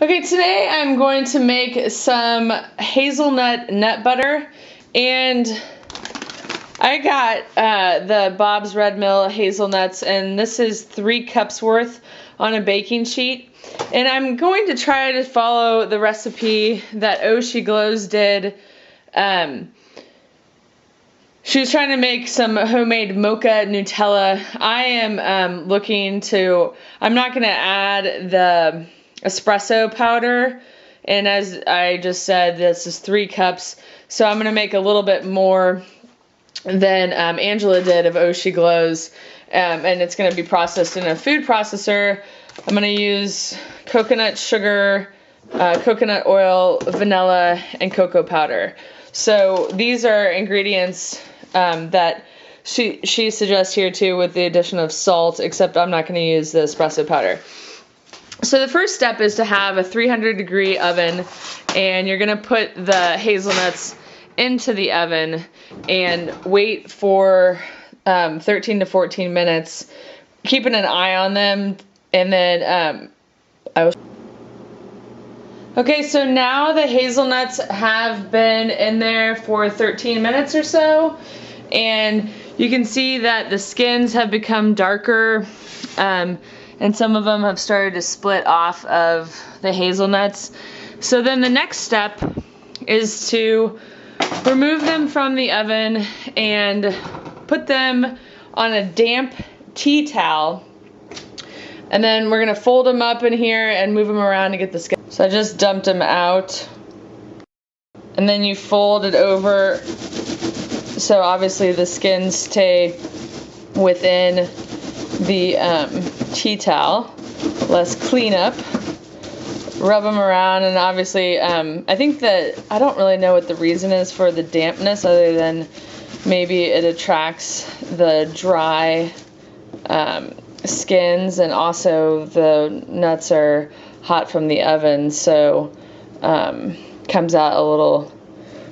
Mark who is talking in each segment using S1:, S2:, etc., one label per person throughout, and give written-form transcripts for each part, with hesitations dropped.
S1: Okay, today I'm going to make some hazelnut nut butter, and I got the Bob's Red Mill hazelnuts, and this is 3 cups worth on a baking sheet. And I'm going to try to follow the recipe that She Glows did. She was trying to make some homemade mocha Nutella. I am I'm not going to add the espresso powder, and as I just said, this is 3 cups, so I'm going to make a little bit more than Angela did of She Glows, and it's going to be processed in a food processor. I'm going to use coconut sugar, coconut oil, vanilla, and cocoa powder. So these are ingredients that she suggests here too, with the addition of salt, except I'm not going to use the espresso powder. So the first step is to have a 300-degree oven, and you're going to put the hazelnuts into the oven and wait for 13 to 14 minutes, keeping an eye on them, and then Okay, so now the hazelnuts have been in there for 13 minutes or so, and you can see that the skins have become darker, and some of them have started to split off of the hazelnuts. So then the next step is to remove them from the oven and put them on a damp tea towel. And then we're going to fold them up in here and move them around to get the skin. So I just dumped them out. And then you fold it over so obviously the skins stay within the tea towel. Less cleanup. Rub them around, and obviously I think that I don't really know what the reason is for the dampness, other than maybe it attracts the dry skins, and also the nuts are hot from the oven, so comes out a little,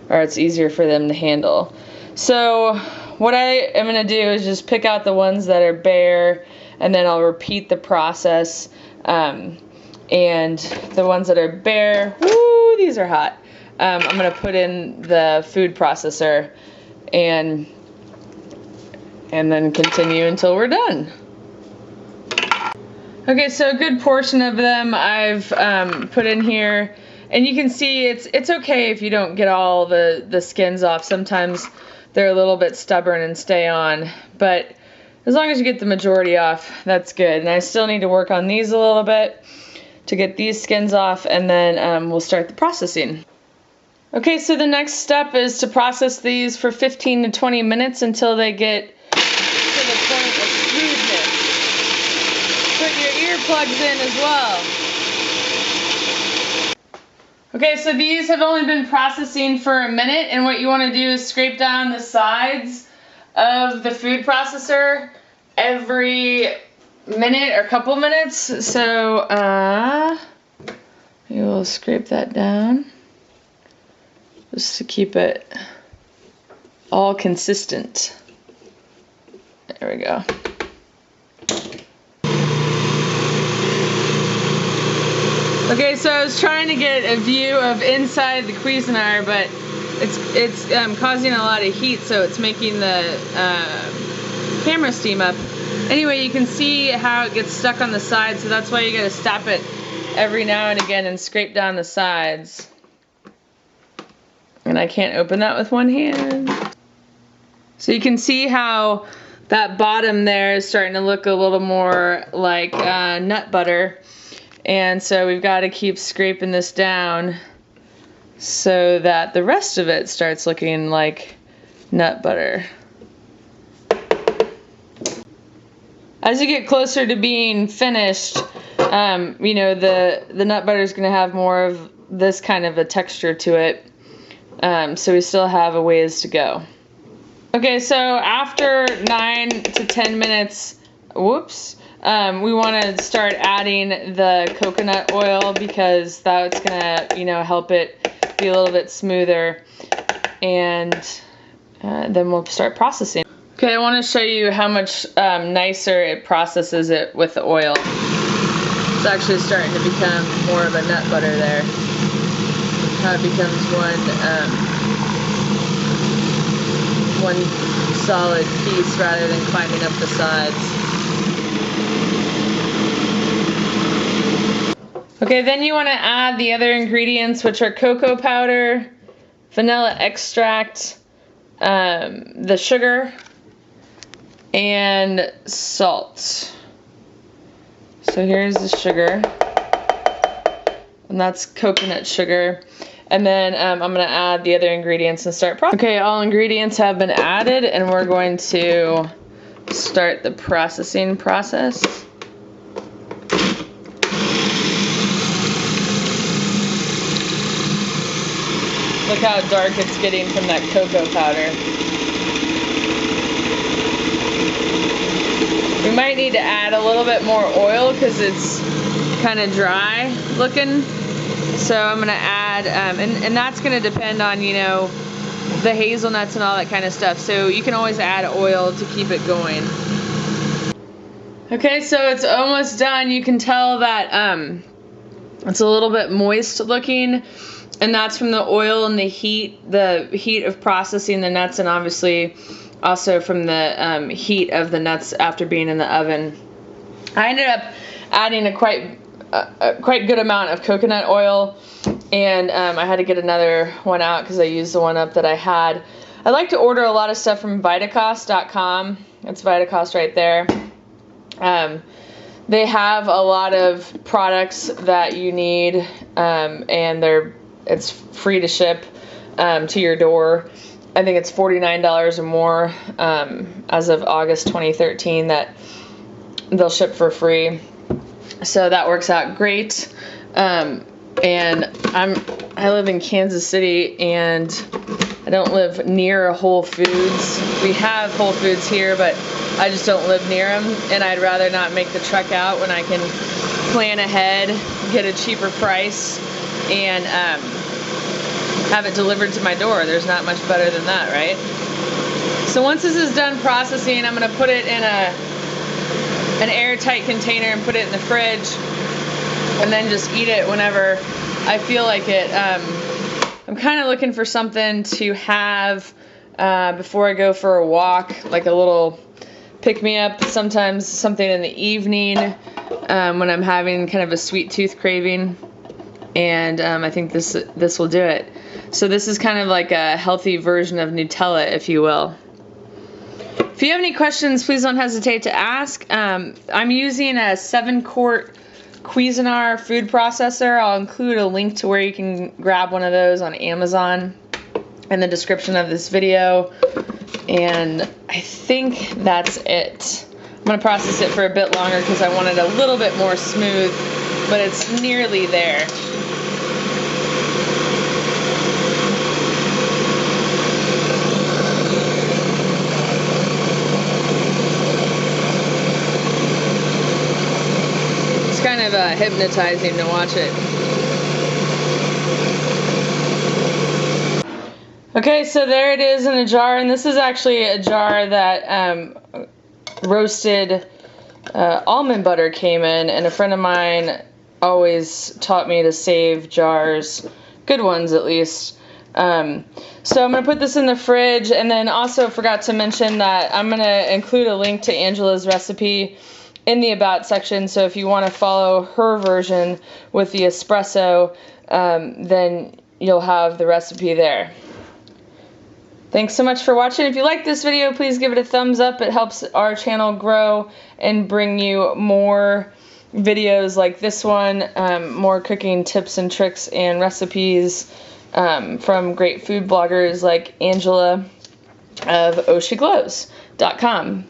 S1: or it's easier for them to handle. So what I am going to do is just pick out the ones that are bare, and then I'll repeat the process. And the ones that are bare, woo, these are hot. I'm going to put in the food processor and then continue until we're done. Okay, so a good portion of them I've put in here, and you can see it's okay if you don't get all the skins off. Sometimes they're a little bit stubborn and stay on, but as long as you get the majority off, that's good. And I still need to work on these a little bit to get these skins off, and then we'll start the processing. Okay, so the next step is to process these for 15 to 20 minutes until they get to the point of smoothness. Put your earplugs in as well. Okay, so these have only been processing for a minute, and what you want to do is scrape down the sides of the food processor every minute or couple minutes. So you will scrape that down just to keep it all consistent. There we go. Okay, so I was trying to get a view of inside the Cuisinart, but it's causing a lot of heat, so it's making the camera steam up. Anyway, you can see how it gets stuck on the sides, so that's why you gotta stop it every now and again and scrape down the sides. And I can't open that with one hand. So you can see how that bottom there is starting to look a little more like nut butter. And so we've got to keep scraping this down so that the rest of it starts looking like nut butter. As you get closer to being finished, you know, the nut butter is going to have more of this kind of a texture to it. So we still have a ways to go. Okay, so after 9 to 10 minutes, whoops, we want to start adding the coconut oil, because that's going to, you know, help it be a little bit smoother, and then we'll start processing. Okay, I want to show you how much nicer it processes it with the oil. It's actually starting to become more of a nut butter there. How it becomes one solid piece rather than climbing up the sides. Okay, then you want to add the other ingredients, which are cocoa powder, vanilla extract, the sugar, and salt. So here's the sugar, and that's coconut sugar. And then I'm going to add the other ingredients and start processing. Okay, all ingredients have been added, and we're going to start the processing process. Look how dark it's getting from that cocoa powder. We might need to add a little bit more oil because it's kind of dry looking. So I'm going to add, and that's going to depend on, you know, the hazelnuts and all that kind of stuff. So you can always add oil to keep it going. Okay, so it's almost done. You can tell that it's a little bit moist looking. And that's from the oil and the heat of processing the nuts, and obviously also from the heat of the nuts after being in the oven. I ended up adding a quite good amount of coconut oil, and I had to get another one out because I used the one up that I had. I like to order a lot of stuff from Vitacost.com. That's Vitacost right there. They have a lot of products that you need, and it's free to ship to your door. I think it's $49 or more as of August 2013 that they'll ship for free. So that works out great. And I live in Kansas City, and I don't live near a Whole Foods. We have Whole Foods here, but I just don't live near them, and I'd rather not make the trek out when I can plan ahead, get a cheaper price, and have it delivered to my door. There's not much better than that, right? So once this is done processing, I'm going to put it in an airtight container and put it in the fridge, and then just eat it whenever I feel like it. I'm kind of looking for something to have before I go for a walk, like a little pick-me-up, sometimes something in the evening when I'm having kind of a sweet tooth craving. And I think this will do it. So this is kind of like a healthy version of Nutella, if you will. If you have any questions, please don't hesitate to ask. I'm using a 7-quart Cuisinart food processor. I'll include a link to where you can grab one of those on Amazon in the description of this video. And I think that's it. I'm going to process it for a bit longer because I want it a little bit more smooth, but it's nearly there. It's kind of hypnotizing to watch it. Okay, so there it is in a jar, and this is actually a jar that roasted almond butter came in, and a friend of mine always taught me to save jars, good ones at least. So I'm going to put this in the fridge, and then also forgot to mention that I'm going to include a link to Angela's recipe in the About section, so if you want to follow her version with the espresso, then you'll have the recipe there. Thanks so much for watching. If you like this video, please give it a thumbs up. It helps our channel grow and bring you more videos like this one, more cooking tips and tricks and recipes from great food bloggers like Angela of ohsheglows.com.